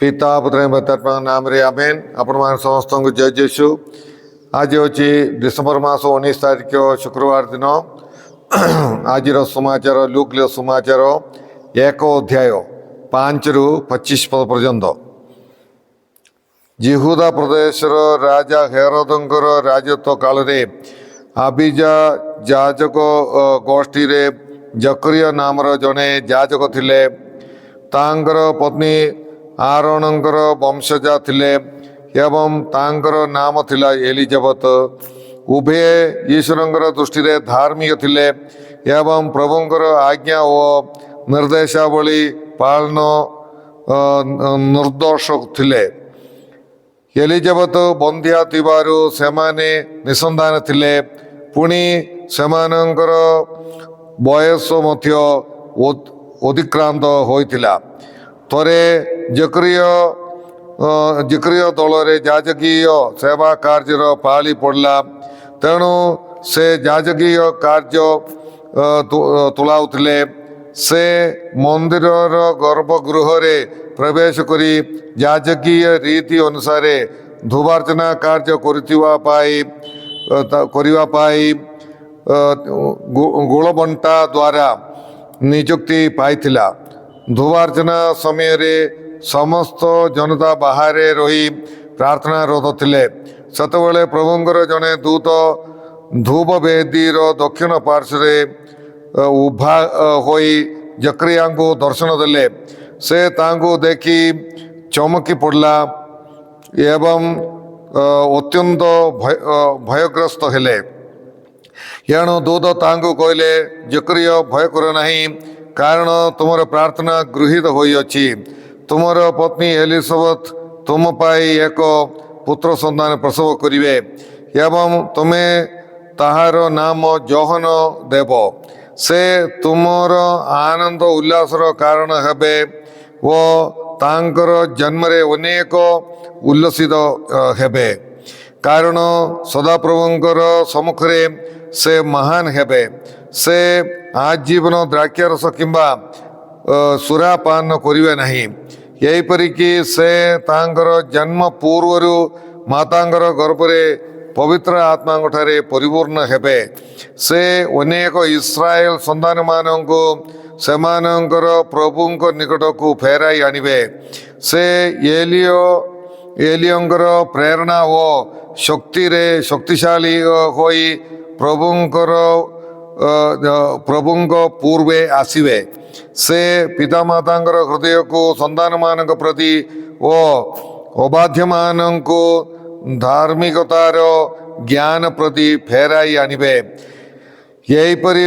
पिता पुत्र पवित्रात्मा नाम रे आमेन। आपण मान समस्त को जय जेसु। आज होची डिसेम्बर मास 19 तारिख शुक्रवार दिन। आज समाचार लूक समाचार 1 अध्याय 5 रु 25 पद पर्यंत। जिहुदा प्रदेश राजा हेरोदंकर राजत्व काल रे आबिजा जाजक गोष्ठी रे जकरिया नामर जने जाजक थिले। तांकर पत्नी आरोनंकर वंशजा थिले एवं तांकर नाम थिला एलिजाबेथ। उभे ईश्वरंकर दृष्टि रे धार्मिक थिले एवं प्रभुंकर आज्ञा और निर्देशावली पालन निर्दोष थिले। एलिजाबेथ बंधिया थिबारु सेमाने निसंधान थिले। पुणी सेमानंकर बयस मध्य अतिक्रांत होइतिला। थरे जकरिया दल जाजकीय सेवा कार्यर पाली पड़ला। तेणु से जाजकीय कार्य तुलाउथिले। से मंदिर गर्भगृह रे प्रवेश करी जाजकीय रीति अनुसार धूपार्चना कार्य करिवा पाई गुणबंटा द्वारा नियुक्ति पाइथिला। धूपार्चना समय रे समस्त जनता बाहर रही प्रार्थना रत थिले। सेतबेले प्रभुंकर जने दूत धूप वेदीर दक्षिण पार्श्व उभा होई जकरिया को दर्शन देले। से तांको देखी चमकी पड़ला एवं अत्यंत भयग्रस्त हेले। एणु दूत तांको कहले, जकरिया भय कर नहीं, कारण तुमर प्रार्थना गृहीत होई अछि। तुमर पत्नी एलिजाबेथ तुम पाई एक पुत्र संतान प्रसव करिवे एवं तुमे ताहार नाम जोहन देव। से तुमर आनंद उल्लासर कारण हेबे व तांकर जन्म रे अनेक उल्लसित हेबे। कारण सदाप्रभुंकर सम्मुखरे से महान हेबे। से आजीवन द्राक्षारस किंबा सुरापान करिवे नहीं। यहीपरिकी से तांकर जन्म पूर्वरु मातांकर गर्भरे पवित्र आत्मा ठारे परिपूर्ण हेबे। से अनेक इस्राएल संतान मानंको सेमानंकर प्रभुंक निकट को फेराई आनिबे। से एलियंकर प्रेरणा व शक्ति रे शक्तिशाली होई प्रभुंक पूर्वे आसिवे। से पितामातांकर हृदय को संतान मानक प्रति ओ अबाध्य मानंको धार्मिकतार ज्ञान प्रति फेराई आनिबे। यहीपरि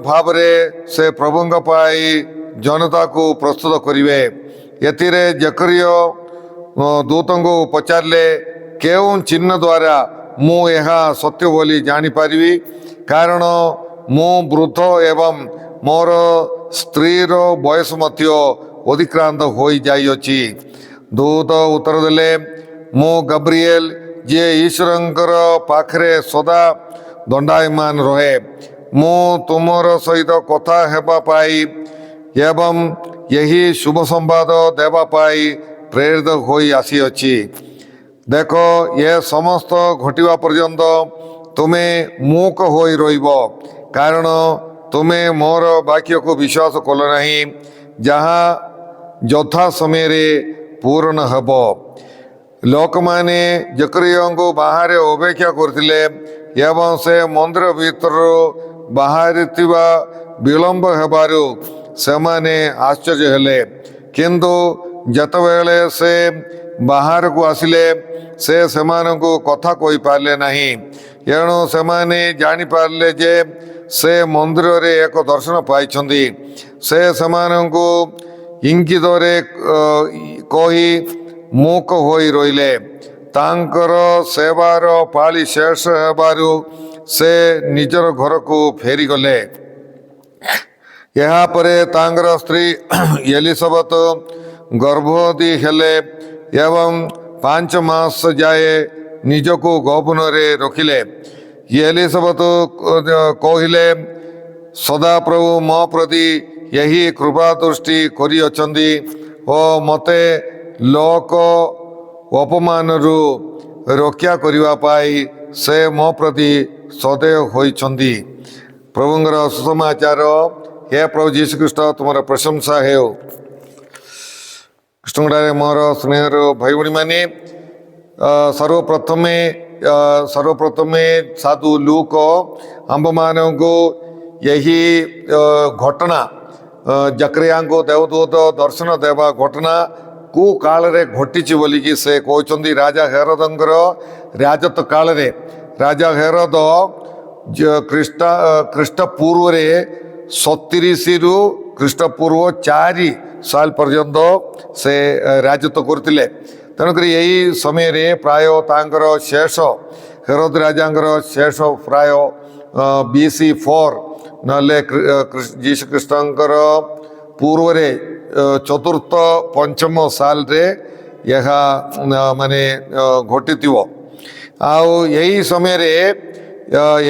भावरे से प्रभुंक पाई जनता को प्रस्तुत करिवे। एथिरे जकरिया दूतों को पचारले, केउं चिन्ह द्वारा मु यहा सत्य बोली जानी पारिबी, कारण मु वृद्ध एवं मोर स्त्रीर बयस मध्य अतिक्रांत हो जाइछि। दूत उत्तर देले, मु गब्रिएल जे ईश्वरंकर पाखरे सदा दंडायमान रहे। मु तुमर सहित कथा हेबा पाई एवं यही शुभ संवाद देवा पाई प्रेरित होई आसीअछि। देखो, ये समस्त घटिवा पर्यंत तुमे मूक होई रहिबो, कारण तुमे मोर वाक्य को विश्वास कल नहीं, जहाँ यथा समय रे पूर्ण हेबो। लोक माने जकरिया को बाहर अपेक्षा करथिले एवं से मंदिर भीतर बाहर विलंब हेबारु सेमाने आश्चर्य हेले। किंतु जतबेले से बाहर को आसिले से सेमानंको कथा कहि पारले नहीं। एणु सेमाने जानी पारले जे से मंदिर रे एक दर्शन पाइछंदी। से सेमानंको इंगित रे कही मूक होई रहिले। तांकर सेवार पाली शेष हेबारु से निजर घर को फेरी गले। यहाँ परे तांकर स्त्री एलिजाबेथ गर्भवती हेले एवं 5 मास जाए निजको गौपन रे रखिले। एलिजाबेथ कहिले, सदा प्रभु मो प्रति यही कृपा दृष्टि करी अछंदी ओ मते ଲୋକ ଅପମାନରୁ ରକ୍ଷା କରିବା ପାଇଁ ସେ ମୋ ପ୍ରତି ସଦୟ ହୋଇଛନ୍ତି। ପ୍ରଭୁଙ୍କର ସୁସମାଚାର। ହେ ପ୍ରଭୁ ଯୀଶୁଖ୍ରୀଷ୍ଟ, ତୁମର ପ୍ରଶଂସା ହେଉ। କୃଷ୍ଣଙ୍କଠାରେ ମୋର ସ୍ନେହର ଭାଇ ଭଉଣୀମାନେ, ସର୍ବପ୍ରଥମେ ସାଧୁ ଲୁକ ଆମ୍ଭମାନଙ୍କୁ ଏହି ଘଟଣା, ଜକରିୟାଙ୍କୁ ଦେବଦୂତ ଦର୍ଶନ ଦେବା ଘଟଣା କେଉଁ କାଳରେ ଘଟିଛି ବୋଲିକି ସେ କହୁଛନ୍ତି। ରାଜା ହେରୋଦଙ୍କର ରାଜତ୍ୱ କାଳରେ, ରାଜା ହେରୋଦ ଖ୍ରୀଷ୍ଟପୂର୍ବରେ 37ରୁ ଖ୍ରୀଷ୍ଟପୂର୍ବ 4 ସାଲ ପର୍ଯ୍ୟନ୍ତ ସେ ରାଜତ୍ୱ କରୁଥିଲେ। ତେଣୁକରି ଏହି ସମୟରେ ପ୍ରାୟ ତାଙ୍କର ଶେଷ, ହେରୋଦ ରାଜାଙ୍କର ଶେଷ ପ୍ରାୟ BC 4 ନହେଲେ ଯୀଶୁଖ୍ରୀଷ୍ଟଙ୍କର ପୂର୍ବରେ 4th-5ମ ସାଲରେ ଏହା ମାନେ ଘଟିଥିବ। ଆଉ ଏହି ସମୟରେ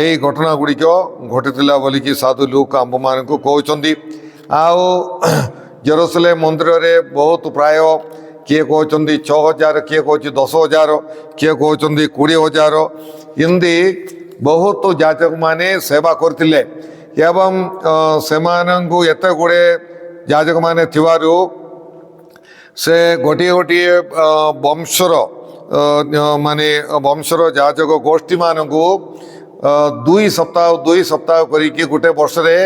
ଏହି ଘଟଣା ଗୁଡ଼ିକ ଘଟିଥିଲା ବୋଲିକି ସାଧୁ ଲୁକ ଆମ୍ଭମାନଙ୍କୁ କହୁଛନ୍ତି। ଆଉ ଜେରୁସାଲେମ ମନ୍ଦିରରେ ବହୁତ ପ୍ରାୟ କିଏ କହୁଛନ୍ତି 6,000, କିଏ କହୁଛି 10,000, କିଏ କହୁଛନ୍ତି 20,000 ଏମିତି ବହୁତ ଯାଜକମାନେ ସେବା କରିଥିଲେ। ଏବଂ ସେମାନଙ୍କୁ ଏତେ ଗୁଡ଼ିଏ ଯାଜକମାନେ ଥିବାରୁ ସେ ଗୋଟିଏ ଗୋଟିଏ ବଂଶର ଯାଜକ ଗୋଷ୍ଠୀମାନଙ୍କୁ 2 ସପ୍ତାହ କରିକି ଗୋଟେ ବର୍ଷରେ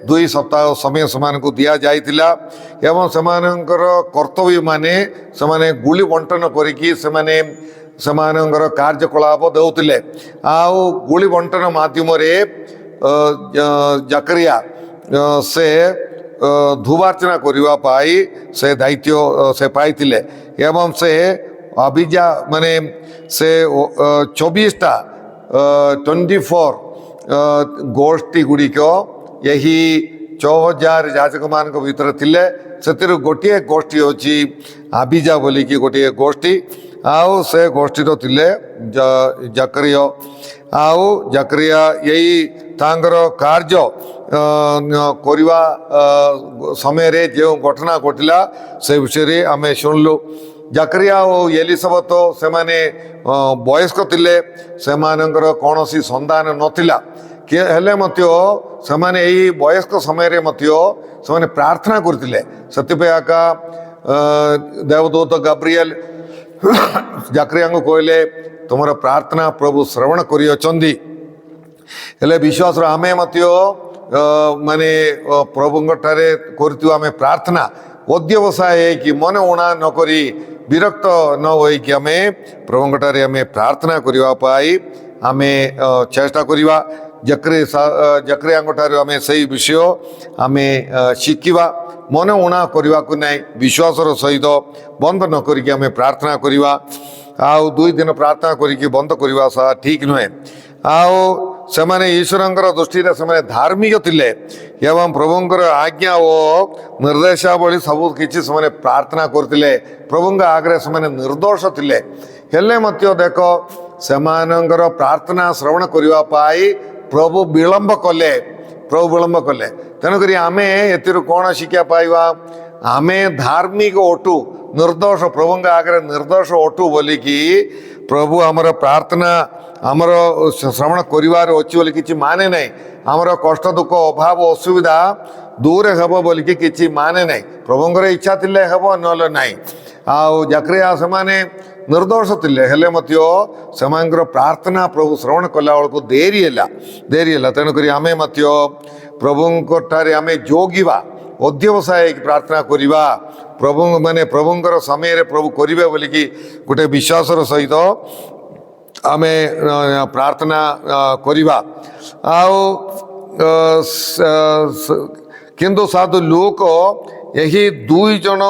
2 ସପ୍ତାହ ସମୟ ସେମାନଙ୍କୁ ଦିଆଯାଇଥିଲା। ଏବଂ ସେମାନଙ୍କର କର୍ତ୍ତବ୍ୟ ସେମାନେ ଗୁଳି ବଣ୍ଟନ କରିକି ସେମାନଙ୍କର କାର୍ଯ୍ୟକଳାପ ଦେଉଥିଲେ। ଆଉ ଗୁଳି ବଣ୍ଟନ ମାଧ୍ୟମରେ ଜକରିୟା ସେ ଧୂପାର୍ଚ୍ଚନା କରିବା ପାଇଁ ସେ ଦାୟିତ୍ୱ ସେ ପାଇଥିଲେ। ଏବଂ ସେ ସେ 24 ଗୋଷ୍ଠୀ ଗୁଡ଼ିକ ଏହି 6,000 ଯାଜକମାନଙ୍କ ଭିତରେ ଥିଲେ। ସେଥିରୁ ଗୋଟିଏ ଗୋଷ୍ଠୀ ହେଉଛି ଆବିଜା ବୋଲିକି ଗୋଟିଏ ଗୋଷ୍ଠୀ। ଆଉ ସେ ଗୋଷ୍ଠୀର ଥିଲେ ଜକରିୟା। ଆଉ ଜକରିୟା ଏହି ତାଙ୍କର କାର୍ଯ୍ୟ କରିବା ସମୟରେ ଯେଉଁ ଘଟଣା ଘଟିଲା ସେ ବିଷୟରେ ଆମେ ଶୁଣିଲୁ। ଜକରିୟା ଓ ଏଲିସବେଥ ସେମାନେ ବୟସ୍କ ଥିଲେ, ସେମାନଙ୍କର କୌଣସି ସନ୍ତାନ ନଥିଲା। ହେଲେ ମଧ୍ୟ ସେମାନେ ଏହି ବୟସ୍କ ସମୟରେ ମଧ୍ୟ ସେମାନେ ପ୍ରାର୍ଥନା କରିଥିଲେ। ସେଥିପାଇଁ ଆକା ଦେବଦୂତ ଗାବ୍ରିଏଲ ଜକରିୟାଙ୍କୁ କହିଲେ, ତୁମର ପ୍ରାର୍ଥନା ପ୍ରଭୁ ଶ୍ରବଣ କରିଅଛନ୍ତି। ହେଲେ ବିଶ୍ୱାସର ଆମେ ମଧ୍ୟ ପ୍ରଭୁଙ୍କ ଠାରେ କରିଥିବା ଆମେ ପ୍ରାର୍ଥନା ଅଧ୍ୟବସାୟ ହେଇକି ମନ ଉଣା ନକରି ବିରକ୍ତ ନ ହୋଇକି ଆମେ ପ୍ରଭୁଙ୍କ ଠାରେ ଆମେ ପ୍ରାର୍ଥନା କରିବା ପାଇଁ ଆମେ ଚେଷ୍ଟା କରିବା। ଜକରିୟାଙ୍କ ଠାରୁ ଆମେ ସେଇ ବିଷୟ ଆମେ ଶିଖିବା। ମନ ଉଣା କରିବାକୁ ନାହିଁ, ବିଶ୍ୱାସର ସହିତ ବନ୍ଦ ନ କରିକି ଆମେ ପ୍ରାର୍ଥନା କରିବା। ଆଉ 2 ଦିନ ପ୍ରାର୍ଥନା କରିକି ବନ୍ଦ କରିବା ତାହା ଠିକ୍ ନୁହେଁ। ଆଉ ସେମାନେ ଈଶ୍ୱରଙ୍କର ଦୃଷ୍ଟିରେ ସେମାନେ ଧାର୍ମିକ ଥିଲେ ଏବଂ ପ୍ରଭୁଙ୍କର ଆଜ୍ଞା ଓ ନିର୍ଦ୍ଦେଶାବଳୀ ସବୁ କିଛି ସେମାନେ ପ୍ରାର୍ଥନା କରୁଥିଲେ। ପ୍ରଭୁଙ୍କ ଆଗରେ ସେମାନେ ନିର୍ଦ୍ଦୋଷ ଥିଲେ। ହେଲେ ମଧ୍ୟ ଦେଖ, ସେମାନଙ୍କର ପ୍ରାର୍ଥନା ଶ୍ରବଣ କରିବା ପାଇଁ ପ୍ରଭୁ ବିଳମ୍ବ କଲେ। ତେଣୁକରି ଆମେ ଏଥିରୁ କ'ଣ ଶିକ୍ଷା ପାଇବା? ଆମେ ଧାର୍ମିକ ଅଟୁ, ନିର୍ଦ୍ଦୋଷ, ପ୍ରଭୁଙ୍କ ଆଗରେ ନିର୍ଦ୍ଦୋଷ ଅଟୁ ବୋଲିକି ପ୍ରଭୁ ଆମର ପ୍ରାର୍ଥନା ଆମର ଶ୍ରବଣ କରିବାର ଅଛି ବୋଲି କିଛି ମାନେ ନାହିଁ। ଆମର କଷ୍ଟ ଦୁଃଖ ଅଭାବ ଅସୁବିଧା ଦୂର ହେବ ବୋଲିକି କିଛି ମାନେ ନାହିଁ। ପ୍ରଭୁଙ୍କର ଇଚ୍ଛା ଥିଲେ ହେବ, ନହେଲେ ନାହିଁ। ଆଉ ଜକରିୟା ସେମାନେ ନିର୍ଦ୍ଦୋଷ ଥିଲେ, ହେଲେ ମଧ୍ୟ ସେମାନଙ୍କର ପ୍ରାର୍ଥନା ପ୍ରଭୁ ଶ୍ରବଣ କଲା ବେଳକୁ ଡେରି ହେଲା। ତେଣୁକରି ଆମେ ମଧ୍ୟ ପ୍ରଭୁଙ୍କ ଠାରେ ଆମେ ଯୋଗିବା, ଅଧ୍ୟବସାୟ ହେଇକି ପ୍ରାର୍ଥନା କରିବା। ପ୍ରଭୁଙ୍କର ସମୟରେ ପ୍ରଭୁ କରିବେ ବୋଲିକି ଗୋଟେ ବିଶ୍ୱାସର ସହିତ ଆମେ ପ୍ରାର୍ଥନା କରିବା। ଆଉ କିନ୍ତୁ ସାଧୁ ଲୁକ ଏହି 2 ଜଣ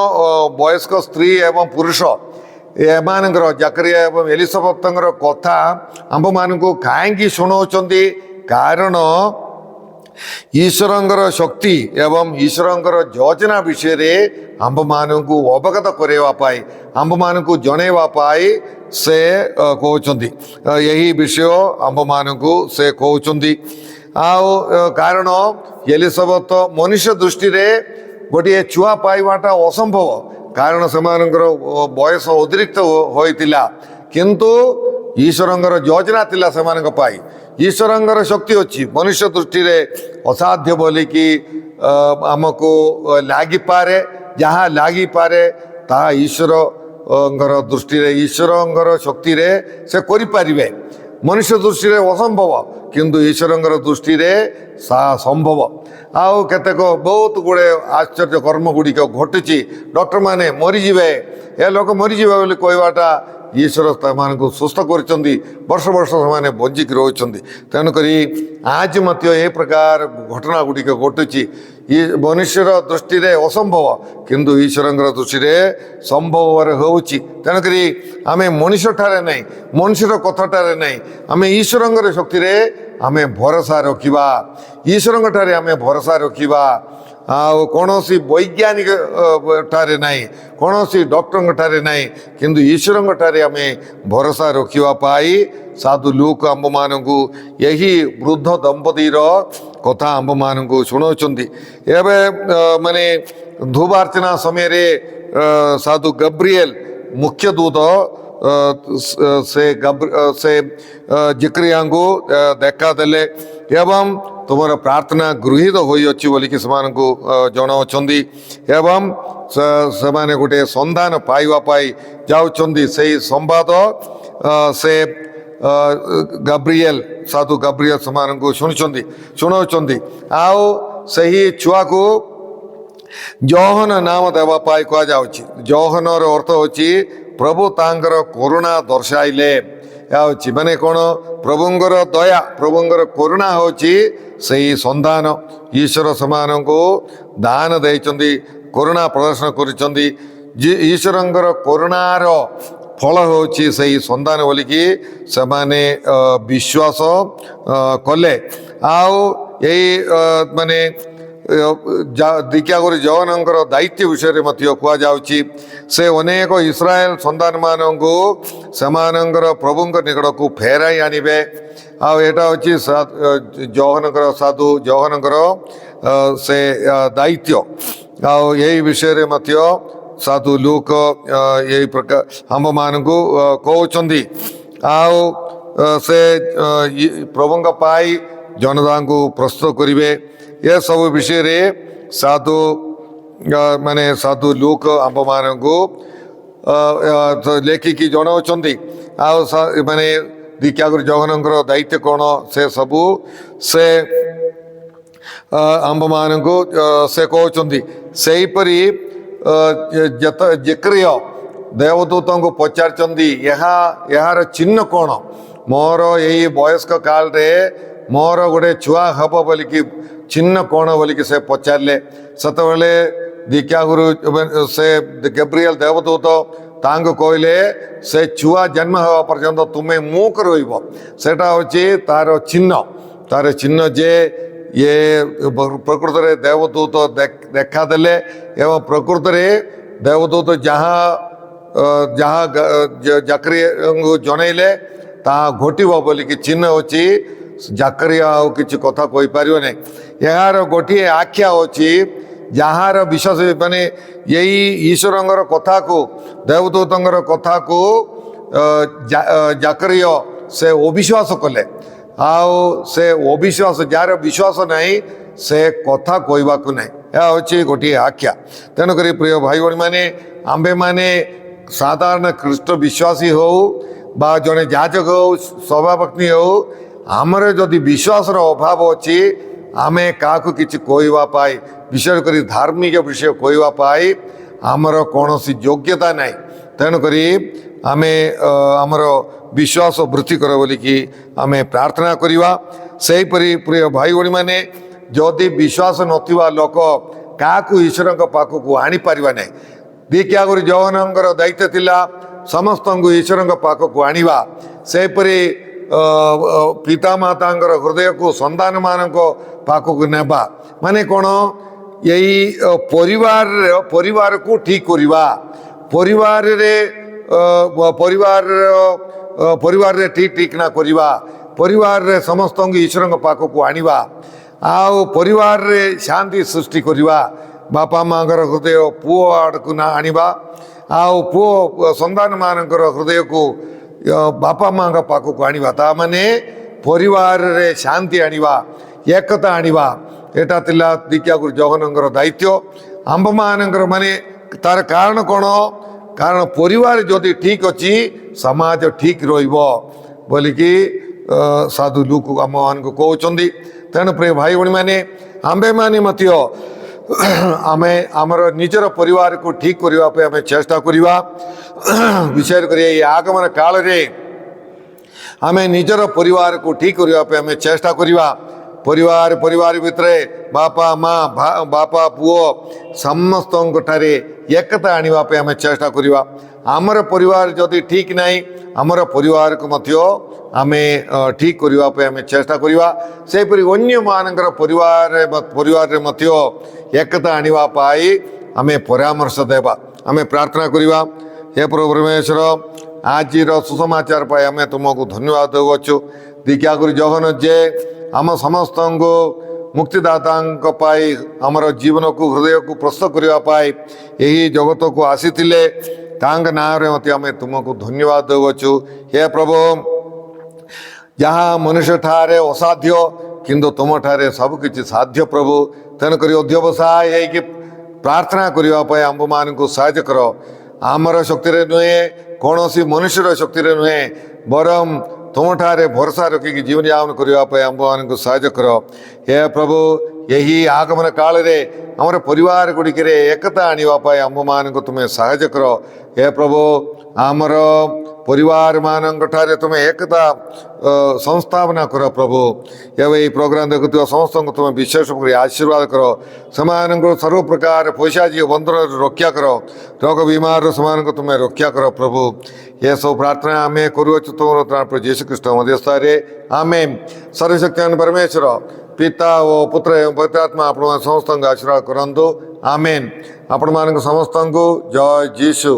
ବୟସ୍କ ସ୍ତ୍ରୀ ଏବଂ ପୁରୁଷ ଏମାନଙ୍କର, ଜକରିୟା ଏବଂ ଏଲିସବେଥଙ୍କର କଥା ଆମ୍ଭମାନଙ୍କୁ କାହିଁକି ଶୁଣାଉଛନ୍ତି? କାରଣ ଈଶ୍ୱରଙ୍କର ଶକ୍ତି ଏବଂ ଈଶ୍ୱରଙ୍କର ଯୋଜନା ବିଷୟରେ ଆମ୍ଭମାନଙ୍କୁ ଅବଗତ କରାଇବା ପାଇଁ, ଆମ୍ଭମାନଙ୍କୁ ଜଣାଇବା ପାଇଁ ସେ କହୁଛନ୍ତି। ଏହି ବିଷୟ ଆମ୍ଭମାନଙ୍କୁ ସେ କହୁଛନ୍ତି। ଆଉ କାରଣ ଏଲିସବେଥ ମନୁଷ୍ୟ ଦୃଷ୍ଟିରେ ଗୋଟିଏ ଛୁଆ ପାଇବାଟା ଅସମ୍ଭବ। କାରଣ ସେମାନଙ୍କର ବୟସ ଅତିରିକ୍ତ ହୋଇଥିଲା, କିନ୍ତୁ ଈଶ୍ୱରଙ୍କର ଯୋଜନା ଥିଲା ସେମାନଙ୍କ ପାଇଁ। ଈଶ୍ୱରଙ୍କର ଶକ୍ତି ଅଛି, ମନୁଷ୍ୟ ଦୃଷ୍ଟିରେ ଅସାଧ୍ୟ ବୋଲିକି ଆମକୁ ଲାଗିପାରେ। ଯାହା ଲାଗିପାରେ ତାହା ଈଶ୍ୱରଙ୍କର ଦୃଷ୍ଟିରେ, ଈଶ୍ୱରଙ୍କର ଶକ୍ତିରେ ସେ କରିପାରିବେ। ମନୁଷ୍ୟ ଦୃଷ୍ଟିରେ ଅସମ୍ଭବ, କିନ୍ତୁ ଈଶ୍ୱରଙ୍କର ଦୃଷ୍ଟିରେ ସମ୍ଭବ। ଆଉ କେତେକ ବହୁତ ଗୁଡ଼ିଏ ଆଶ୍ଚର୍ଯ୍ୟ କର୍ମ ଗୁଡ଼ିକ ଘଟୁଛି। ଡକ୍ଟରମାନେ ମରିଯିବେ, ଏ ଲୋକ ମରିଯିବେ ବୋଲି କହିବାଟା ଈଶ୍ୱର ସେମାନଙ୍କୁ ସୁସ୍ଥ କରିଛନ୍ତି, ବର୍ଷ ବର୍ଷ ସେମାନେ ବଞ୍ଚିକି ରହୁଛନ୍ତି। ତେଣୁକରି ଆଜି ମଧ୍ୟ ଏ ପ୍ରକାର ଘଟଣା ଗୁଡ଼ିକ ଘଟୁଛି। ମନୁଷ୍ୟର ଦୃଷ୍ଟିରେ ଅସମ୍ଭବ, କିନ୍ତୁ ଈଶ୍ୱରଙ୍କର ଦୃଷ୍ଟିରେ ସମ୍ଭବରେ ହେଉଛି। ତେଣୁକରି ଆମେ ମଣିଷଠାରେ ନାହିଁ, ମଣିଷର କଥାଠାରେ ନାହିଁ, ଆମେ ଈଶ୍ୱରଙ୍କର ଶକ୍ତିରେ ଆମେ ଭରସା ରଖିବା, ଈଶ୍ୱରଙ୍କ ଠାରେ ଆମେ ଭରସା ରଖିବା। ଆଉ କୌଣସି ବୈଜ୍ଞାନିକ ଠାରେ ନାହିଁ, କୌଣସି ଡକ୍ଟରଙ୍କ ଠାରେ ନାହିଁ, କିନ୍ତୁ ଈଶ୍ୱରଙ୍କ ଠାରେ ଆମେ ଭରସା ରଖିବା ପାଇଁ ସାଧୁ ଲୁକ ଆମ୍ଭମାନଙ୍କୁ ଏହି ବୃଦ୍ଧ ଦମ୍ପତିର କଥା ଆମ୍ଭମାନଙ୍କୁ ଶୁଣାଉଛନ୍ତି। ଏବେ ମାନେ ଧୂପାର୍ଚ୍ଚନା ସମୟରେ ସାଧୁ ଗବ୍ରିଏଲ ମୁଖ୍ୟ ଦୂତ ସେ ଜକରିୟାଙ୍କୁ ଦେଖାଦେଲେ ଏବଂ ତୁମର ପ୍ରାର୍ଥନା ଗୃହୀତ ହୋଇଅଛି ବୋଲିକି ସେମାନଙ୍କୁ ଜଣାଉଛନ୍ତି। ଏବଂ ସେମାନେ ଗୋଟେ ସନ୍ଧାନ ପାଇବା ପାଇଁ ଯାଉଛନ୍ତି। ସେହି ସମ୍ବାଦ ସେ ସାଧୁ ଗବ୍ରିଏଲ ସେମାନଙ୍କୁ ଶୁଣାଉଛନ୍ତି। ଆଉ ସେହି ଛୁଆକୁ ଜୋହନ ନାମ ଦେବା ପାଇଁ କୁହାଯାଉଛି। ଜୋହନର ଅର୍ଥ ହେଉଛି ପ୍ରଭୁ ତାଙ୍କର କରୁଣା ଦର୍ଶାଇଲେ। ଏହା ହେଉଛି ମାନେ କ'ଣ? ପ୍ରଭୁଙ୍କର ଦୟା, ପ୍ରଭୁଙ୍କର କରୁଣା ହେଉଛି ସେହି ସନ୍ଧାନ। ଈଶ୍ୱର ସେମାନଙ୍କୁ ଦାନ ଦେଇଛନ୍ତି, କରୁଣା ପ୍ରଦର୍ଶନ କରିଛନ୍ତି। ଈଶ୍ୱରଙ୍କର କରୁଣାର ଫଳ ହେଉଛି ସେହି ସନ୍ଧାନ ବୋଲିକି ସେମାନେ ବିଶ୍ୱାସ କଲେ। ଆଉ ଏଇ ମାନେ ଦୀକ୍ଷାଗୁରୁ ଜଗନ୍ନାଥଙ୍କର ଦାୟିତ୍ୱ ବିଷୟରେ ମଧ୍ୟ କୁହାଯାଉଛି। ସେ ଅନେକ ଇସ୍ରାଏଲ ସନ୍ତାନମାନଙ୍କୁ ସେମାନଙ୍କର ପ୍ରଭୁଙ୍କ ନିକଟକୁ ଫେରାଇ ଆଣିବେ। ଆଉ ଏଇଟା ହେଉଛି ସାଧୁ ଜଗନ୍ନାଥଙ୍କର ସେ ଦାୟିତ୍ୱ। ଆଉ ଏହି ବିଷୟରେ ମଧ୍ୟ ସାଧୁ ଲୁକ ଏହି ପ୍ରକାର ଆମ୍ଭମାନଙ୍କୁ କହୁଛନ୍ତି। ଆଉ ସେ ପ୍ରଭୁଙ୍କ ପାଇଁ ଜନତାଙ୍କୁ ପ୍ରସ୍ତୁତ କରିବେ। ଏସବୁ ବିଷୟରେ ସାଧୁ ଲୁକ ଆମ୍ଭମାନଙ୍କୁ ଲେଖିକି ଜଣାଉଛନ୍ତି। ଆଉ ମାନେ ଦୀକ୍ଷାଗୁରୁ ଜଗନ୍ନାଥଙ୍କର ଦାୟିତ୍ୱ କ'ଣ ସେ ସବୁ ସେ ଆମ୍ଭମାନଙ୍କୁ ସେ କହୁଛନ୍ତି। ସେହିପରି ଜକରିୟା ଦେବଦୂତଙ୍କୁ ପଚାରିଛନ୍ତି, ଏହାର ଚିହ୍ନ କ'ଣ? ମୋର ଏହି ବୟସ୍କ କାଳରେ ମୋର ଗୋଟେ ଛୁଆ ହେବ ବୋଲିକି ଚିହ୍ନ କ'ଣ ବୋଲିକି ସେ ପଚାରିଲେ। ସେତେବେଳେ ଦୀକ୍ଷାଗୁରୁ ସେ ଗବ୍ରିଏଲ ଦେବଦୂତ ତାଙ୍କୁ କହିଲେ, ସେ ଛୁଆ ଜନ୍ମ ହେବା ପର୍ଯ୍ୟନ୍ତ ତୁମେ ମୂକ ରହିବ। ସେଟା ହେଉଛି ତାର ଚିହ୍ନ ଯେ ଇଏ ପ୍ରକୃତରେ ଦେବଦୂତ ଦେଖାଦେଲେ ଏବଂ ପ୍ରକୃତରେ ଦେବଦୂତ ଯାହା ଜକରିୟାଙ୍କୁ ଜଣେଇଲେ ତାହା ଘଟିବ ବୋଲିକି ଚିହ୍ନ ହେଉଛି। ଜକରିୟା ଆଉ କିଛି କଥା କହିପାରିବ ନାହିଁ। ଏହାର ଗୋଟିଏ ଆଖ୍ୟା ଅଛି, ଯାହାର ବିଶ୍ୱାସ ମାନେ ଏଇ ଈଶ୍ୱରଙ୍କର କଥାକୁ, ଦେବଦୂତଙ୍କର କଥାକୁ ଜକରିୟା ସେ ଅବିଶ୍ୱାସ କଲେ। ଆଉ ସେ ଅବିଶ୍ୱାସ, ଯାହାର ବିଶ୍ୱାସ ନାହିଁ ସେ କଥା କହିବାକୁ ନାହିଁ। ଏହା ହେଉଛି ଗୋଟିଏ ଆଖ୍ୟା। ତେଣୁକରି ପ୍ରିୟ ଭାଇ ଭଉଣୀମାନେ, ଆମ୍ଭେମାନେ ସାଧାରଣ ଖ୍ରୀଷ୍ଟ ବିଶ୍ୱାସୀ ହେଉ ବା ଜଣେ ଯାଜକ ହେଉ, ସଭାପତ୍ନୀ ହେଉ, ଆମର ଯଦି ବିଶ୍ୱାସର ଅଭାବ ଅଛି, ଆମେ କାହାକୁ କିଛି କହିବା ପାଇଁ, ବିଶେଷ କରି ଧାର୍ମିକ ବିଷୟ କହିବା ପାଇଁ ଆମର କୌଣସି ଯୋଗ୍ୟତା ନାହିଁ। ତେଣୁକରି ଆମେ ଆମର ବିଶ୍ୱାସ ବୃଦ୍ଧି କର ବୋଲିକି ଆମେ ପ୍ରାର୍ଥନା କରିବା। ସେହିପରି ପ୍ରିୟ ଭାଇ ଭଉଣୀମାନେ, ଯଦି ବିଶ୍ୱାସ ନଥିବା ଲୋକ କାହାକୁ ଈଶ୍ୱରଙ୍କ ପାଖକୁ ଆଣିପାରିବା ନାହିଁ। ଦୀକ୍ଷାଗୁରୁ ଜଗନ୍ନାଥଙ୍କର ଦାୟିତ୍ୱ ଥିଲା ସମସ୍ତଙ୍କୁ ଈଶ୍ୱରଙ୍କ ପାଖକୁ ଆଣିବା। ସେହିପରି ପିତାମାତାଙ୍କର ହୃଦୟକୁ ସନ୍ତାନମାନଙ୍କ ପାଖକୁ ନେବା। ମାନେ କ'ଣ? ଏଇ ପରିବାରକୁ ଠିକ୍ କରିବା, ପରିବାରରେ ଠିକ୍ ନା କରିବା, ପରିବାରରେ ସମସ୍ତଙ୍କୁ ଈଶ୍ୱରଙ୍କ ପାଖକୁ ଆଣିବା, ଆଉ ପରିବାରରେ ଶାନ୍ତି ସୃଷ୍ଟି କରିବା, ବାପା ମାଆଙ୍କର ହୃଦୟ ପୁଅ ଆଡ଼କୁ ନା ଆଣିବା, ଆଉ ପୁଅ ସନ୍ତାନମାନଙ୍କର ହୃଦୟକୁ ବାପା ମାଆଙ୍କ ପାଖକୁ ଆଣିବା। ତାମାନେ ପରିବାରରେ ଶାନ୍ତି ଆଣିବା, ଏକତା ଆଣିବା। ଏଇଟା ଥିଲା ଦୀକ୍ଷାଗୁରୁ ଜଗନ୍ନାଥଙ୍କର ଦାୟିତ୍ୱ। ଆମ୍ଭମାନଙ୍କର ମାନେ ତାର କାରଣ କ'ଣ? କାରଣ ପରିବାର ଯଦି ଠିକ୍ ଅଛି ସମାଜ ଠିକ୍ ରହିବ ବୋଲିକି ସାଧୁ ଲୁକ ଆମମାନଙ୍କୁ କହୁଛନ୍ତି। ତେଣୁ ପ୍ରିୟ ଭାଇ ଭଉଣୀମାନେ, ଆମ୍ଭେମାନେ ମଧ୍ୟ ଆମେ ଆମର ନିଜର ପରିବାରକୁ ଠିକ୍ କରିବା ପାଇଁ ଆମେ ଚେଷ୍ଟା କରିବା। ବିଶେଷ କରି ଏହି ଆଗମନ କାଳରେ ଆମେ ନିଜର ପରିବାରକୁ ଠିକ୍ କରିବା ପାଇଁ ଆମେ ଚେଷ୍ଟା କରିବା। ପରିବାର ଭିତରେ ବାପା ମା, ବାପା ପୁଅ ସମସ୍ତଙ୍କଠାରେ ଏକତା ଆଣିବା ପାଇଁ ଆମେ ଚେଷ୍ଟା କରିବା। ଆମର ପରିବାର ଯଦି ଠିକ୍ ନାହିଁ, ଆମର ପରିବାରକୁ ମଧ୍ୟ ଆମେ ଠିକ୍ କରିବା ପାଇଁ ଆମେ ଚେଷ୍ଟା କରିବା। ସେହିପରି ଅନ୍ୟମାନଙ୍କର ପରିବାରରେ ମଧ୍ୟ ଏକତା ଆଣିବା ପାଇଁ ଆମେ ପରାମର୍ଶ ଦେବା, ଆମେ ପ୍ରାର୍ଥନା କରିବା। ହେ ପ୍ରଭୁ ପରମେଶ୍ୱର, ଆଜିର ସୁସମାଚାର ପାଇଁ ଆମେ ତୁମକୁ ଧନ୍ୟବାଦ ଦେଉଅଛୁ। ଦୀକ୍ଷାଗୁରୁ ଜଗନ୍ନାଥ ଯେ ଆମ ସମସ୍ତଙ୍କୁ ମୁକ୍ତିଦାତାଙ୍କ ପାଇଁ ଆମର ଜୀବନକୁ ହୃଦୟକୁ ପ୍ରସ୍ତୁତ କରିବା ପାଇଁ ଏହି ଜଗତକୁ ଆସିଥିଲେ, ତାଙ୍କ ନାଁରେ ମଧ୍ୟ ଆମେ ତୁମକୁ ଧନ୍ୟବାଦ ଦେଉଅଛୁ। ହେ ପ୍ରଭୁ, ଯାହା ମନୁଷ୍ୟଠାରେ ଅସାଧ୍ୟ କିନ୍ତୁ ତୁମଠାରେ ସବୁକିଛି ସାଧ୍ୟ ପ୍ରଭୁ। ତେଣୁକରି ଅଧ୍ୟବସାୟ ହେଇକି ପ୍ରାର୍ଥନା କରିବା ପାଇଁ ଆମ୍ଭମାନଙ୍କୁ ସାହାଯ୍ୟ କର। ଆମର ଶକ୍ତିରେ ନୁହେଁ, କୌଣସି ମନୁଷ୍ୟର ଶକ୍ତିରେ ନୁହେଁ, ବରଂ ତୁମଠାରେ ଭରସା ରଖିକି ଜୀବନଯାପନ କରିବା ପାଇଁ ଆମ୍ଭମାନଙ୍କୁ ସାହାଯ୍ୟ କର। ହେ ପ୍ରଭୁ, ଏହି ଆଗମନ କାଳରେ ଆମର ପରିବାର ଗୁଡ଼ିକରେ ଏକତା ଆଣିବା ପାଇଁ ଆମ୍ଭମାନଙ୍କୁ ତୁମେ ସାହାଯ୍ୟ କର। ହେ ପ୍ରଭୁ, ଆମର ପରିବାରମାନଙ୍କଠାରେ ତୁମେ ଏକତା ସଂସ୍ଥାପନା କର ପ୍ରଭୁ। ଏବେ ଏହି ପ୍ରୋଗ୍ରାମ ଦେଖୁଥିବା ସମସ୍ତଙ୍କୁ ତୁମେ ବିଶେଷ କରି ଆଶୀର୍ବାଦ କର। ସେମାନଙ୍କୁ ସବୁ ପ୍ରକାର ପୈଶାଚିକ ବନ୍ଧନରୁ ରକ୍ଷା କର। ରୋଗ ବିମାରରୁ ସେମାନଙ୍କୁ ତୁମେ ରକ୍ଷା କର ପ୍ରଭୁ। ଏସବୁ ପ୍ରାର୍ଥନା ଆମେ କରୁଅଛୁ ତୁମର ଯୀଶୁଖ୍ରୀଷ୍ଟ ମଧ୍ୟସ୍ଥରେ, ଆମେନ୍। ସର୍ବଶକ୍ତିମାନ ପରମେଶ୍ୱର ପିତା ଓ ପୁତ୍ର ଏବଂ ପବିତ୍ର ଆତ୍ମା ଆପଣମାନେ ସମସ୍ତଙ୍କୁ ଆଶୀର୍ବାଦ କରନ୍ତୁ, ଆମେନ୍। ଆପଣମାନଙ୍କୁ ସମସ୍ତଙ୍କୁ ଜୟ ଯୀଶୁ।